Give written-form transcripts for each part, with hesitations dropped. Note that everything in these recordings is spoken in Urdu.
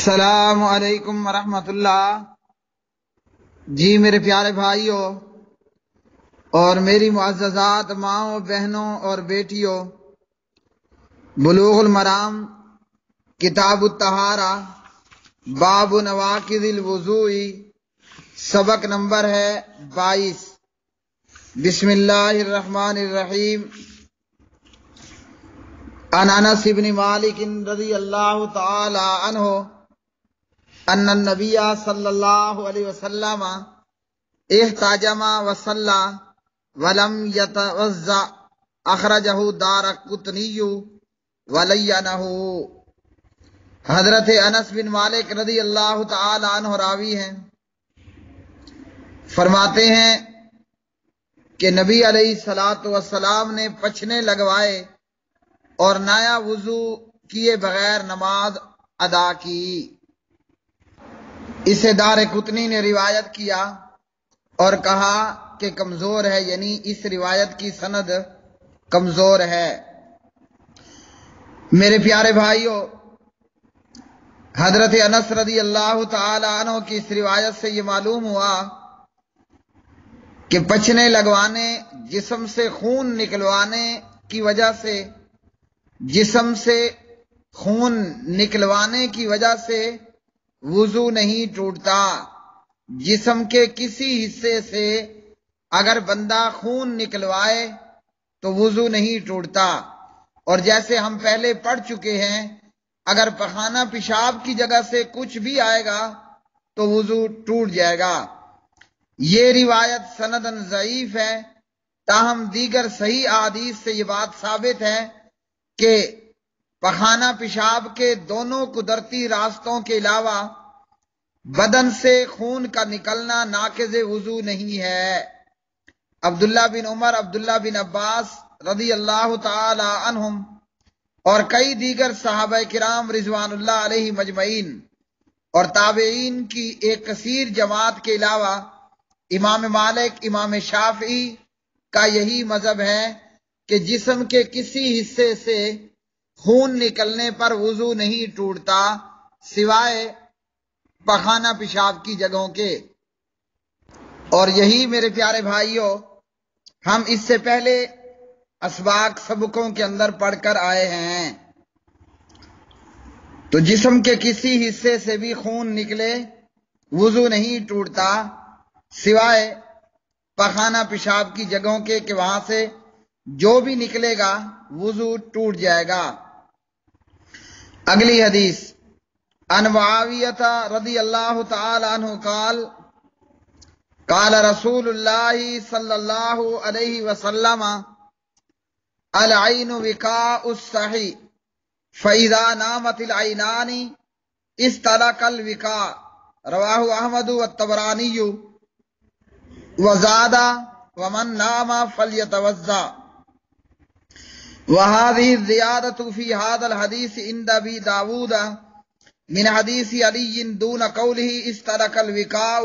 السلام علیکم ورحمۃ اللہ۔ جی میرے پیارے بھائیوں اور میری معززات ماؤں بہنوں اور بیٹیوں، بلوغ المرام کتاب الطہارہ باب نواقض الوضوء، سبق نمبر ہے 22۔ بسم اللہ الرحمن الرحیم۔ عن انس بن مالک رضی اللہ تعالی عنہ ان النبی صلی اللہ علیہ وسلم احتجم وصلی ولم یتوضأ، اخرجہ دارقطنی ولینہ۔ حضرت انس بن مالک رضی اللہ تعالی عنہ راوی ہیں، فرماتے ہیں کہ نبی علیہ الصلوۃ والسلام نے پچھنے لگوائے اور نیا وضو کیے بغیر نماز ادا کی۔ اسے دارقطنی نے روایت کیا اور کہا کہ کمزور ہے، یعنی اس روایت کی سند کمزور ہے۔ میرے پیارے بھائیوں، حضرت انس رضی اللہ تعالی عنہ کی اس روایت سے یہ معلوم ہوا کہ پچھنے لگوانے، جسم سے خون نکلوانے کی وجہ سے، جسم سے خون نکلوانے کی وجہ سے وضو نہیں ٹوٹتا۔ جسم کے کسی حصے سے اگر بندہ خون نکلوائے تو وضو نہیں ٹوٹتا، اور جیسے ہم پہلے پڑھ چکے ہیں، اگر پخانہ پیشاب کی جگہ سے کچھ بھی آئے گا تو وضو ٹوٹ جائے گا۔ یہ روایت سندن ضعیف ہے، تاہم دیگر صحیح احادیث سے یہ بات ثابت ہے کہ پخانہ پیشاب کے دونوں قدرتی راستوں کے علاوہ بدن سے خون کا نکلنا ناقض وضو نہیں ہے۔ عبداللہ بن عمر، عبداللہ بن عباس رضی اللہ تعالی عنہم اور کئی دیگر صحابہ کرام رضوان اللہ علیہ مجمعین اور تابعین کی ایک کثیر جماعت کے علاوہ امام مالک، امام شافعی کا یہی مذہب ہے کہ جسم کے کسی حصے سے خون نکلنے پر وضو نہیں ٹوٹتا سوائے پخانہ پیشاب کی جگہوں کے۔ اور یہی میرے پیارے بھائیوں ہم اس سے پہلے اسباق سبقوں کے اندر پڑھ کر آئے ہیں۔ تو جسم کے کسی حصے سے بھی خون نکلے وضو نہیں ٹوٹتا سوائے پخانہ پیشاب کی جگہوں کے، کہ وہاں سے جو بھی نکلے گا وضو ٹوٹ جائے گا۔ اگلی حدیث، عن معاویہ رضی اللہ تعالی عنہ قال قال رسول اللہ صلی اللہ علیہ وسلم العین وقاء الصحی فاذا نامت العینان استلق الوقاء، رواہ احمد والطبرانی وزاد ومن نام فلیتوضا۔ وهذه الزيادة في هذا الحديث عند أبي داود من حديث علي دون قوله استلق الوقاء،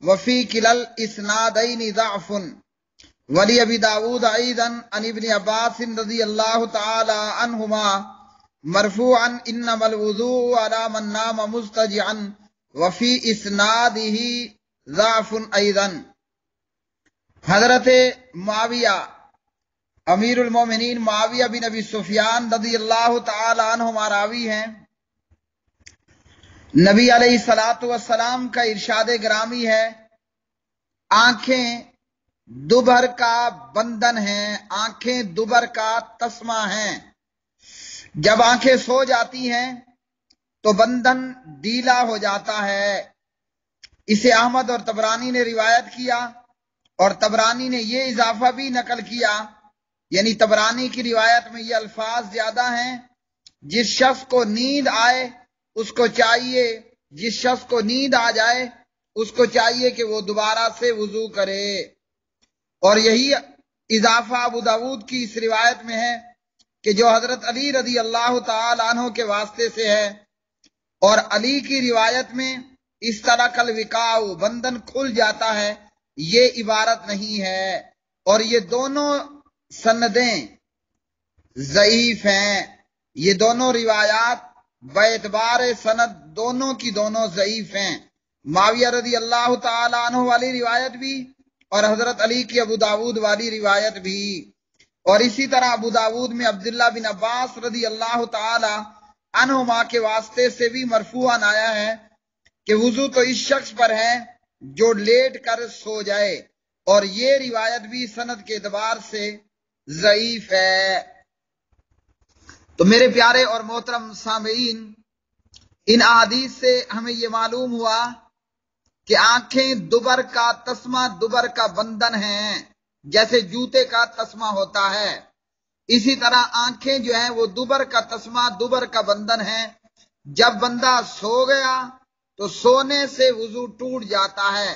وفي كلا الإسنادين ضعف۔ ولأبي داود أيضا عن ابن عباس رضي الله تعالى عنهما مرفوعا إنما الوضوء على من نام مضطجعا، وفي إسناده ضعف أيضا۔ حضرت معاویہ امیر المومنین معاویہ بن ابی سفیان رضی اللہ تعالی عنہ راوی ہیں۔ نبی علیہ الصلوۃ والسلام کا ارشاد گرامی ہے، آنکھیں دوبر کا بندن ہیں، آنکھیں دوبر کا تسمہ ہیں۔ جب آنکھیں سو جاتی ہیں تو بندن ڈھیلا ہو جاتا ہے۔ اسے احمد اور طبرانی نے روایت کیا، اور طبرانی نے یہ اضافہ بھی نقل کیا، یعنی طبرانی کی روایت میں یہ الفاظ زیادہ ہیں، جس شخص کو نیند آئے اس کو چاہیے، جس شخص کو نیند آ جائے اس کو چاہیے کہ وہ دوبارہ سے وضو کرے۔ اور یہی اضافہ ابو داود کی اس روایت میں ہے کہ جو حضرت علی رضی اللہ تعالی عنہ کے واسطے سے ہے، اور علی کی روایت میں اس طرح الوقاء بندن کھل جاتا ہے، یہ عبارت نہیں ہے، اور یہ دونوں سندیں ضعیف ہیں۔ یہ دونوں روایات باعتبار سند دونوں کی دونوں ضعیف ہیں۔ معاویہ رضی اللہ تعالی عنہ والی روایت بھی اور حضرت علی کی ابو داود والی روایت بھی، اور اسی طرح ابو داود میں عبداللہ بن عباس رضی اللہ تعالی عنہما کے واسطے سے بھی مرفوعاً آیا ہے کہ وضو تو اس شخص پر ہے جو لیٹ کر سو جائے، اور یہ روایت بھی سند کے اعتبار سے ضعیف ہے۔ تو میرے پیارے اور محترم سامعین، ان احادیث سے ہمیں یہ معلوم ہوا کہ آنکھیں دبر کا تسمہ، دبر کا بندھن ہیں، جیسے جوتے کا تسمہ ہوتا ہے، اسی طرح آنکھیں جو ہیں وہ دبر کا تسمہ، دبر کا بندھن ہیں۔ جب بندہ سو گیا تو سونے سے وضو ٹوٹ جاتا ہے،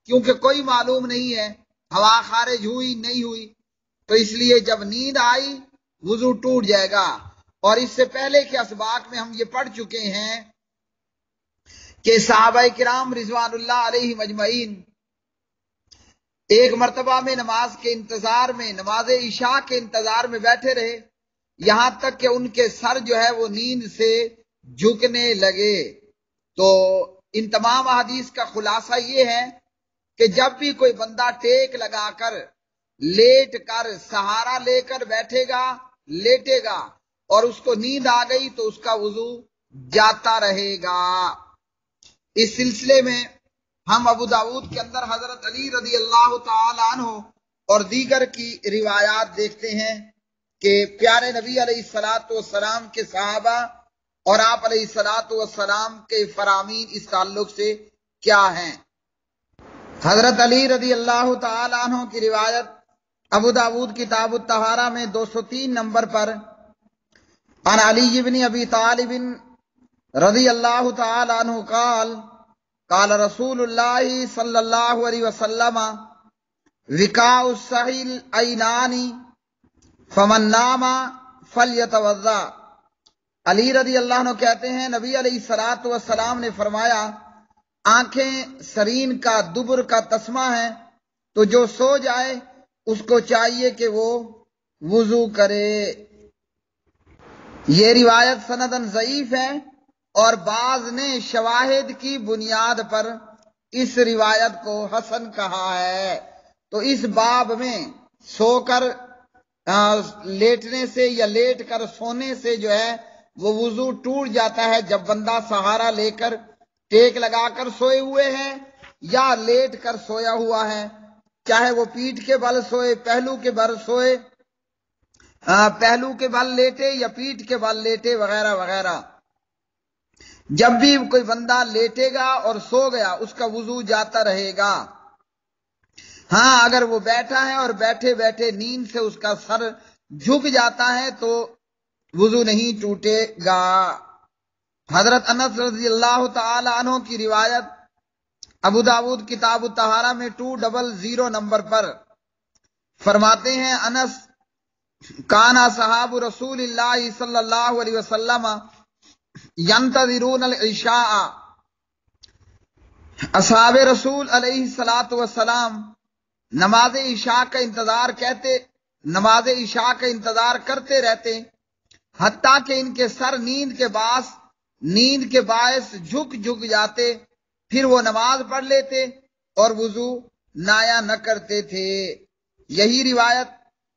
کیونکہ کوئی معلوم نہیں ہے ہوا خارج ہوئی نہیں ہوئی، تو اس لیے جب نیند آئی وضو ٹوٹ جائے گا۔ اور اس سے پہلے کے اسباق میں ہم یہ پڑھ چکے ہیں کہ صحابہ کرام رضوان اللہ علیہ مجمعین ایک مرتبہ میں نماز کے انتظار میں، نماز عشاء کے انتظار میں بیٹھے رہے، یہاں تک کہ ان کے سر جو ہے وہ نیند سے جھکنے لگے۔ تو ان تمام احادیث کا خلاصہ یہ ہے کہ جب بھی کوئی بندہ ٹیک لگا کر، لیٹ کر، سہارا لے کر بیٹھے گا، لیٹے گا، اور اس کو نیند آ گئی تو اس کا وضو جاتا رہے گا۔ اس سلسلے میں ہم ابو داود کے اندر حضرت علی رضی اللہ تعالی عنہ اور دیگر کی روایات دیکھتے ہیں کہ پیارے نبی علیہ الصلوۃ والسلام کے صحابہ اور آپ علیہ الصلوۃ والسلام کے فرامین اس تعلق سے کیا ہیں۔ حضرت علی رضی اللہ تعالی عنہ کی روایت ابو داود کتاب الطہارہ میں 203 نمبر پر، عن علی بن ابی طالب رضی اللہ تعالی عنہ قال قال رسول اللہ صلی اللہ علیہ وسلم وقاء الصحی العینان فمن نام فلیتوضا۔ علی رضی اللہ عنہ کہتے ہیں نبی علیہ الصلوۃ والسلام نے فرمایا آنکھیں سرین کا دبر کا تسمہ ہے، تو جو سو جائے اس کو چاہیے کہ وہ وضو کرے۔ یہ روایت سندن ضعیف ہے اور بعض نے شواہد کی بنیاد پر اس روایت کو حسن کہا ہے۔ تو اس باب میں سو کر لیٹنے سے یا لیٹ کر سونے سے جو ہے وہ وضو ٹوٹ جاتا ہے جب بندہ سہارا لے کر، ٹیک لگا کر سوئے ہوئے ہیں یا لیٹ کر سویا ہوا ہے، چاہے وہ پیٹھ کے بل سوئے، پہلو کے بل سوئے، پہلو کے بل لیٹے یا پیٹھ کے بل لیٹے وغیرہ وغیرہ۔ جب بھی کوئی بندہ لیٹے گا اور سو گیا اس کا وضو جاتا رہے گا۔ ہاں اگر وہ بیٹھا ہے اور بیٹھے بیٹھے نیند سے اس کا سر جھک جاتا ہے تو وضو نہیں ٹوٹے گا۔ حضرت انس رضی اللہ تعالی عنہ کی روایت ابو داود کتاب الطہارہ میں 200 نمبر پر فرماتے ہیں انس کانا صحاب رسول اللہ صلی اللہ علیہ وسلم ینتظرون العشاء، اصحاب رسول علیہ الصلوۃ والسلام نماز عشاء کا انتظار کرتے رہتے حتیٰ کہ ان کے سر نیند کے باعث جھک جاتے، پھر وہ نماز پڑھ لیتے اور وضو نایا نہ کرتے تھے۔ یہی روایت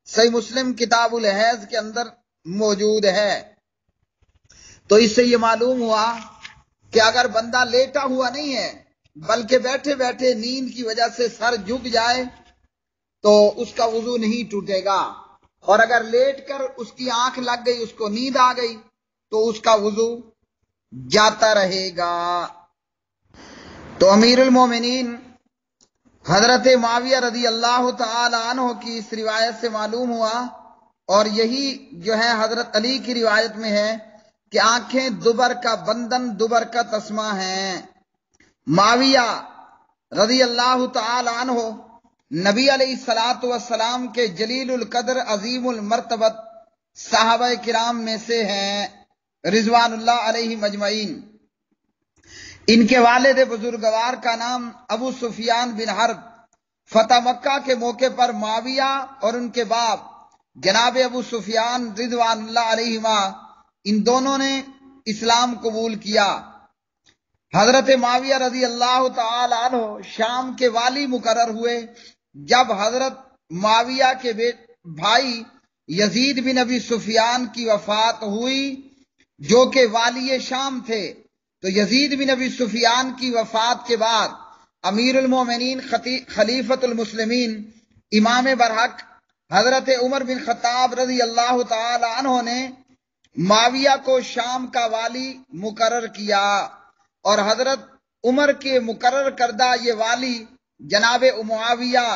صحیح مسلم کتاب الحیض کے اندر موجود ہے۔ تو اس سے یہ معلوم ہوا کہ اگر بندہ لیٹا ہوا نہیں ہے بلکہ بیٹھے بیٹھے نیند کی وجہ سے سر جھک جائے تو اس کا وضو نہیں ٹوٹے گا، اور اگر لیٹ کر اس کی آنکھ لگ گئی، اس کو نیند آ گئی تو اس کا وضو جاتا رہے گا۔ تو امیر المومنین حضرت معاویہ رضی اللہ تعالی عنہ کی اس روایت سے معلوم ہوا، اور یہی جو ہے حضرت علی کی روایت میں ہے کہ آنکھیں دبر کا بندھن، دبر کا تسمہ ہیں۔ معاویہ رضی اللہ تعالی عنہ نبی علیہ الصلوۃ والسلام کے جلیل القدر عظیم المرتبت صحابہ کرام میں سے ہیں رضوان اللہ علیہ مجمعین۔ ان کے والد بزرگوار کا نام ابو سفیان بن حرب، فتح مکہ کے موقع پر معاویہ اور ان کے باپ جناب ابو سفیان رضوان اللہ علیہما ان دونوں نے اسلام قبول کیا۔ حضرت معاویہ رضی اللہ تعالی عنہ شام کے والی مقرر ہوئے۔ جب حضرت معاویہ کے بھائی یزید بن ابی سفیان کی وفات ہوئی جو کہ والی شام تھے، تو یزید بن ابی سفیان کی وفات کے بعد امیر المومنین خلیفۃ المسلمین امام برحق حضرت عمر بن خطاب رضی اللہ تعالی عنہ نے معاویہ کو شام کا والی مقرر کیا، اور حضرت عمر کے مقرر کردہ یہ والی جناب معاویہ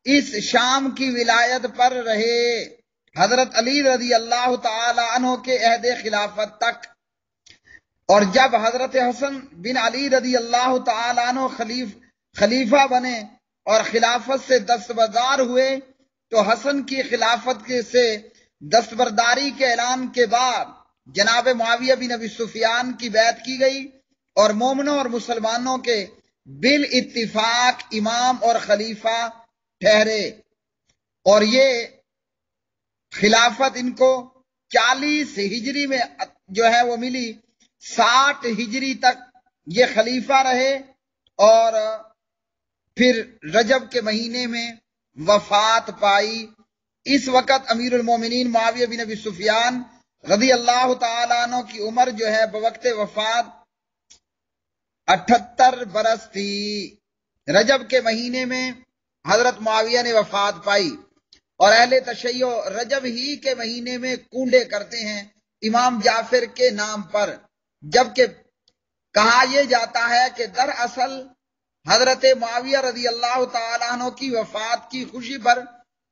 اس شام کی ولایت پر رہے حضرت علی رضی اللہ تعالی عنہ کے عہد خلافت تک۔ اور جب حضرت حسن بن علی رضی اللہ تعالی عنہ خلیفہ بنے اور خلافت سے دستبردار ہوئے، تو حسن کی خلافت سے دستبرداری کے اعلان کے بعد جناب معاویہ بن ابی سفیان کی بیعت کی گئی اور مومنوں اور مسلمانوں کے بالاتفاق امام اور خلیفہ ٹھہرے، اور یہ خلافت ان کو 40 ہجری میں جو ہے وہ ملی، 60 ہجری تک یہ خلیفہ رہے، اور پھر رجب کے مہینے میں وفات پائی۔ اس وقت امیر المومنین معاویہ بن ابی سفیان رضی اللہ تعالیٰ عنہ کی عمر جو ہے بوقت وفات 78 برس تھی۔ رجب کے مہینے میں حضرت معاویہ نے وفات پائی، اور اہل تشیع رجب ہی کے مہینے میں کنڈے کرتے ہیں امام جعفر کے نام پر، جبکہ کہا یہ جاتا ہے کہ دراصل حضرت معاویہ رضی اللہ تعالیٰ عنہ کی وفات کی خوشی پر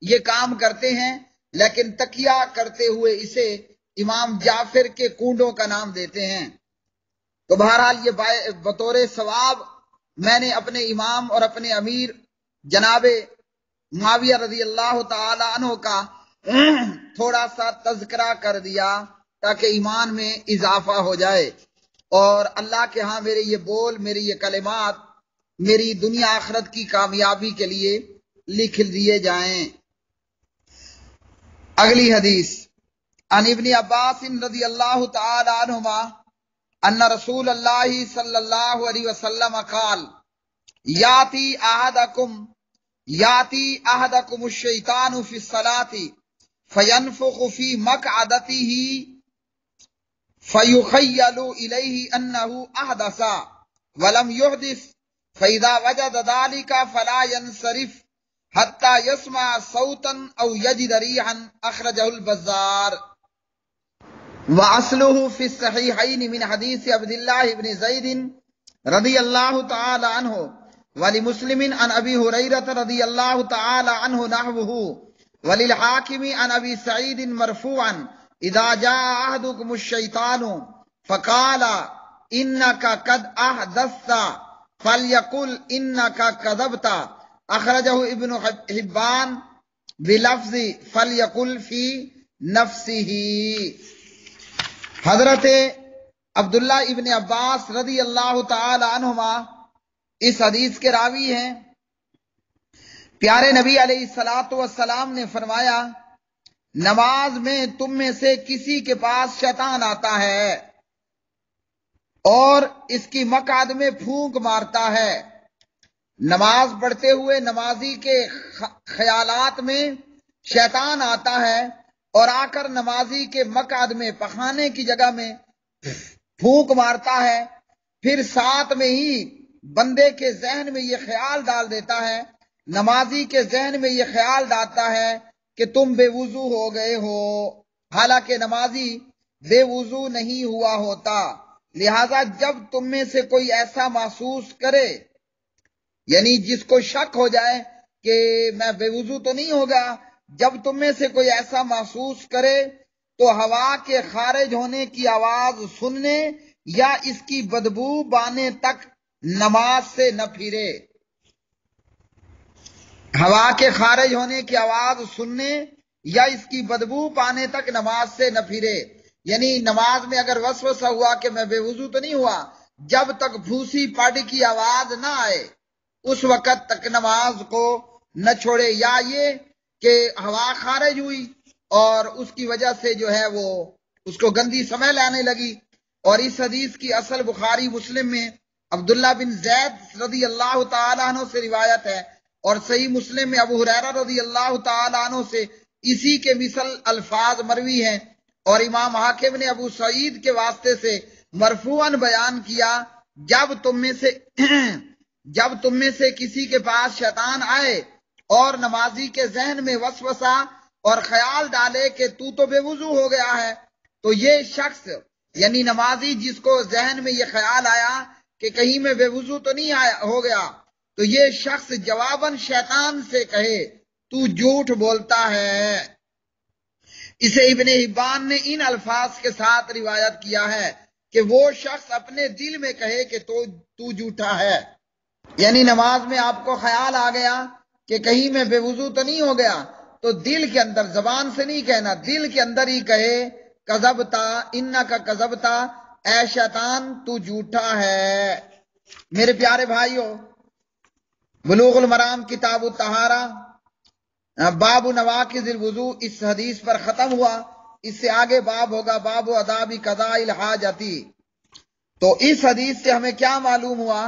یہ کام کرتے ہیں، لیکن تکیہ کرتے ہوئے اسے امام جعفر کے کنڈوں کا نام دیتے ہیں۔ تو بہرحال یہ بطور ثواب میں نے اپنے امام اور اپنے امیر جناب معاویہ رضی اللہ تعالی عنہ کا تھوڑا سا تذکرہ کر دیا تاکہ ایمان میں اضافہ ہو جائے، اور اللہ کے ہاں میرے یہ بول، میرے یہ کلمات میری دنیا آخرت کی کامیابی کے لیے لکھ دیے جائیں۔ اگلی حدیث عن ابن عباس رضی اللہ تعالی عنہما ان رسول اللہ صلی اللہ علیہ وسلم قال یاتی احدکم الشیطان فی الصلاة فینفخ فی مقعدته فیخیل الیہ انہ احدث ولم یحدث فاذا وجد ذلك فلا ينصرف حتى يسمع صوتا او يجد ريحا اخرجه البزار واصله في الصحيحين من حديث عبد الله بن زيد رضي الله تعالى عنه ولمسلم عن ابي هريره رضي الله تعالى عنه نحوه وللحاكم عن ابي سعيد مرفوعا اذا جاء احدكم الشيطان فقال انك قد احدثت فليقل انك كذبت اخرجه ابن حبان بلفظ فليقل في نفسه۔ حضرت عبداللہ ابن عباس رضی اللہ تعالی عنہما اس حدیث کے راوی ہیں۔ پیارے نبی علیہ الصلوۃ والسلام نے فرمایا، نماز میں تم میں سے کسی کے پاس شیطان آتا ہے اور اس کی مقعد میں پھونک مارتا ہے۔ نماز پڑھتے ہوئے نمازی کے خیالات میں شیطان آتا ہے اور آ کر نمازی کے مقعد میں پخانے کی جگہ میں پھونک مارتا ہے، پھر ساتھ میں ہی بندے کے ذہن میں یہ خیال ڈال دیتا ہے، نمازی کے ذہن میں یہ خیال ڈالتا ہے کہ تم بے وضو ہو گئے ہو، حالانکہ نمازی بے وضو نہیں ہوا ہوتا۔ لہذا جب تم میں سے کوئی ایسا محسوس کرے، یعنی جس کو شک ہو جائے کہ میں بے وضو تو نہیں ہوگا، جب تم میں سے کوئی ایسا محسوس کرے تو ہوا کے خارج ہونے کی آواز سننے یا اس کی بدبو پانے تک نماز سے نہ پھرے۔ ہوا کے خارج ہونے کی آواز سننے یا اس کی بدبو پانے تک نماز سے نہ پھرے، یعنی نماز میں اگر وسوسہ ہوا کہ میں بے وضو تو نہیں ہوا، جب تک بھوسی پڑ کی آواز نہ آئے اس وقت تک نماز کو نہ چھوڑے، یا یہ کہ ہوا خارج ہوئی اور اس کی وجہ سے جو ہے وہ اس کو گندی سمیل آنے لگی اور اس حدیث کی اصل بخاری مسلم میں عبداللہ بن زید رضی اللہ تعالیٰ عنہ سے روایت ہے، اور صحیح مسلم میں ابو ہریرہ رضی اللہ تعالیٰ عنہ سے اسی کے مثل الفاظ مروی ہیں، اور امام حاکم نے ابو سعید کے واسطے سے مرفوعاً بیان کیا، جب تم میں سے کسی کے پاس شیطان آئے اور نمازی کے ذہن میں وسوسہ اور خیال ڈالے کہ تو بے وضو ہو گیا ہے، تو یہ شخص یعنی نمازی جس کو ذہن میں یہ خیال آیا کہ کہیں میں بے وضو تو نہیں ہو گیا، تو یہ شخص جواباً شیطان سے کہے تو جھوٹ بولتا ہے۔ اسے ابن حبان نے ان الفاظ کے ساتھ روایت کیا ہے کہ وہ شخص اپنے دل میں کہے کہ تو جھوٹا ہے، یعنی نماز میں آپ کو خیال آ گیا کہ کہیں میں بے وضو تو نہیں ہو گیا، تو دل کے اندر، زبان سے نہیں کہنا، دل کے اندر ہی کہے کذبتا انکا کذبتا، اے شیطان تو جھوٹا ہے۔ میرے پیارے بھائیوں، بلوغ المرام کتاب الطہارہ باب نواقض الوضو اس حدیث پر ختم ہوا۔ اس سے آگے باب ہوگا باب آداب قضاء الحاجتی۔ تو اس حدیث سے ہمیں کیا معلوم ہوا؟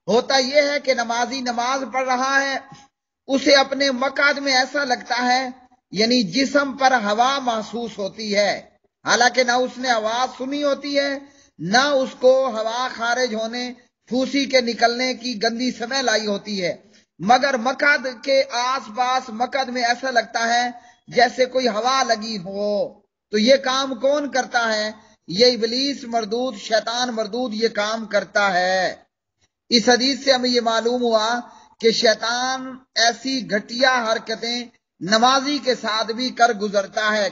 ہوتا یہ ہے کہ نمازی نماز پڑھ رہا ہے، اسے اپنے مقعد میں ایسا لگتا ہے، یعنی جسم پر ہوا محسوس ہوتی ہے، حالانکہ نہ اس نے آواز سنی ہوتی ہے، نہ اس کو ہوا خارج ہونے، پھوسی کے نکلنے کی گندی سمیل آئی ہوتی ہے، مگر مقعد کے آس پاس مقعد میں ایسا لگتا ہے جیسے کوئی ہوا لگی ہو۔ تو یہ کام کون کرتا ہے؟ یہ ابلیس مردود، شیطان مردود یہ کام کرتا ہے۔ اس حدیث سے ہمیں یہ معلوم ہوا کہ شیطان ایسی گھٹیا حرکتیں نمازی کے ساتھ بھی کر گزرتا ہے،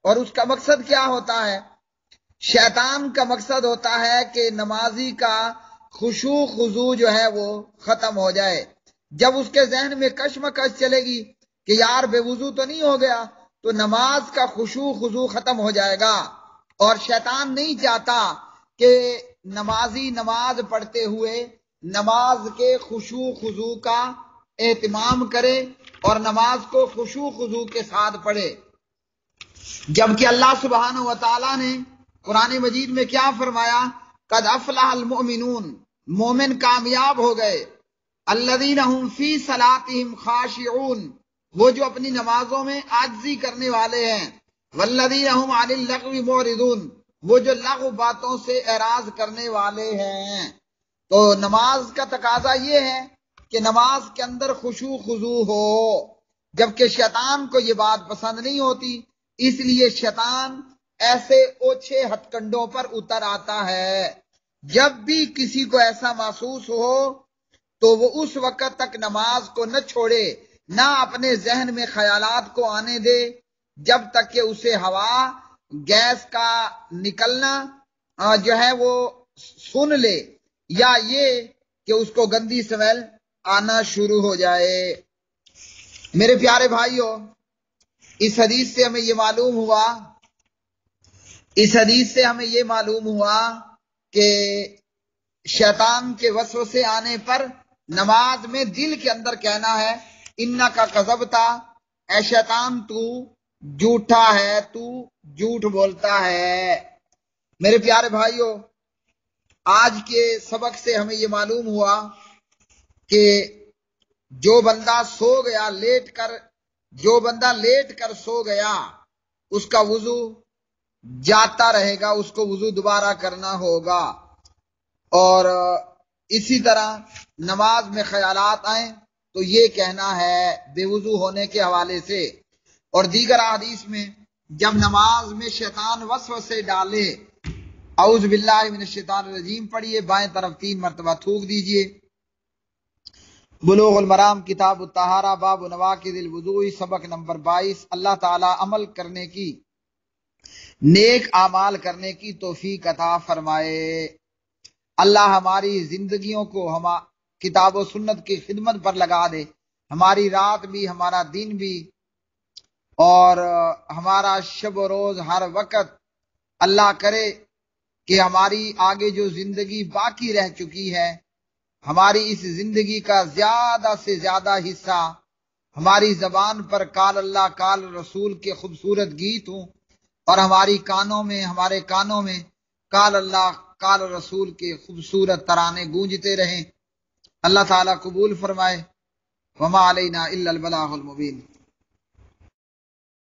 اور اس کا مقصد کیا ہوتا ہے؟ شیطان کا مقصد ہوتا ہے کہ نمازی کا خشوع خضوع جو ہے وہ ختم ہو جائے۔ جب اس کے ذہن میں کشمکش چلے گی کہ یار بے وضو تو نہیں ہو گیا، تو نماز کا خشوع خضوع ختم ہو جائے گا، اور شیطان نہیں چاہتا کہ نمازی نماز پڑھتے ہوئے نماز کے خشوع خضوع کا اہتمام کرے اور نماز کو خشوع خضوع کے ساتھ پڑھے، جبکہ اللہ سبحانہ و تعالیٰ نے قرآن مجید میں کیا فرمایا؟ قد افلح المؤمنون، مومن کامیاب ہو گئے، الذین هم فی صلاتهم خاشعون، وہ جو اپنی نمازوں میں عاجزی کرنے والے ہیں، والذین هم عن اللغو معرضون، وہ جو لغو باتوں سے اعراض کرنے والے ہیں۔ تو نماز کا تقاضا یہ ہے کہ نماز کے اندر خشوع خضوع ہو، جبکہ شیطان کو یہ بات پسند نہیں ہوتی، اس لیے شیطان ایسے اوچھے ہتھ کنڈوں پر اتر آتا ہے۔ جب بھی کسی کو ایسا محسوس ہو تو وہ اس وقت تک نماز کو نہ چھوڑے، نہ اپنے ذہن میں خیالات کو آنے دے جب تک کہ اسے ہوا گیس کا نکلنا جو ہے وہ سن لے، یا یہ کہ اس کو گندی سمیل آنا شروع ہو جائے۔ میرے پیارے بھائیوں، اس حدیث سے ہمیں یہ معلوم ہوا کہ شیطان کے وسوسے آنے پر نماز میں دل کے اندر کہنا ہے انکا کذبتا، اے شیطان تو جھوٹا ہے، تو جھوٹ بولتا ہے۔ میرے پیارے بھائیوں، آج کے سبق سے ہمیں یہ معلوم ہوا کہ جو بندہ لیٹ کر سو گیا اس کا وضو جاتا رہے گا، اس کو وضو دوبارہ کرنا ہوگا، اور اسی طرح نماز میں خیالات آئیں تو یہ کہنا ہے بے وضو ہونے کے حوالے سے۔ اور دیگر احادیث میں جب نماز میں شیطان وسوسے ڈالے، اعوذ باللہ من الشیطان الرجیم پڑھیے، بائیں طرف 3 مرتبہ تھوک دیجئے۔ بلوغ المرام کتاب الطہارہ باب نواقض الوضوء سبق نمبر 22۔ اللہ تعالی عمل کرنے کی، نیک اعمال کرنے کی توفیق عطا فرمائے۔ اللہ ہماری زندگیوں کو کتاب و سنت کی خدمت پر لگا دے، ہماری رات بھی، ہمارا دن بھی، اور ہمارا شب و روز ہر وقت۔ اللہ کرے کہ ہماری آگے جو زندگی باقی رہ چکی ہے، ہماری اس زندگی کا زیادہ سے زیادہ حصہ ہماری زبان پر قال اللہ قال رسول کے خوبصورت گیت ہوں، اور ہمارے کانوں میں قال اللہ قال رسول کے خوبصورت ترانے گونجتے رہیں۔ اللہ تعالیٰ قبول فرمائے۔ وما علینا الا البلاغ المبین۔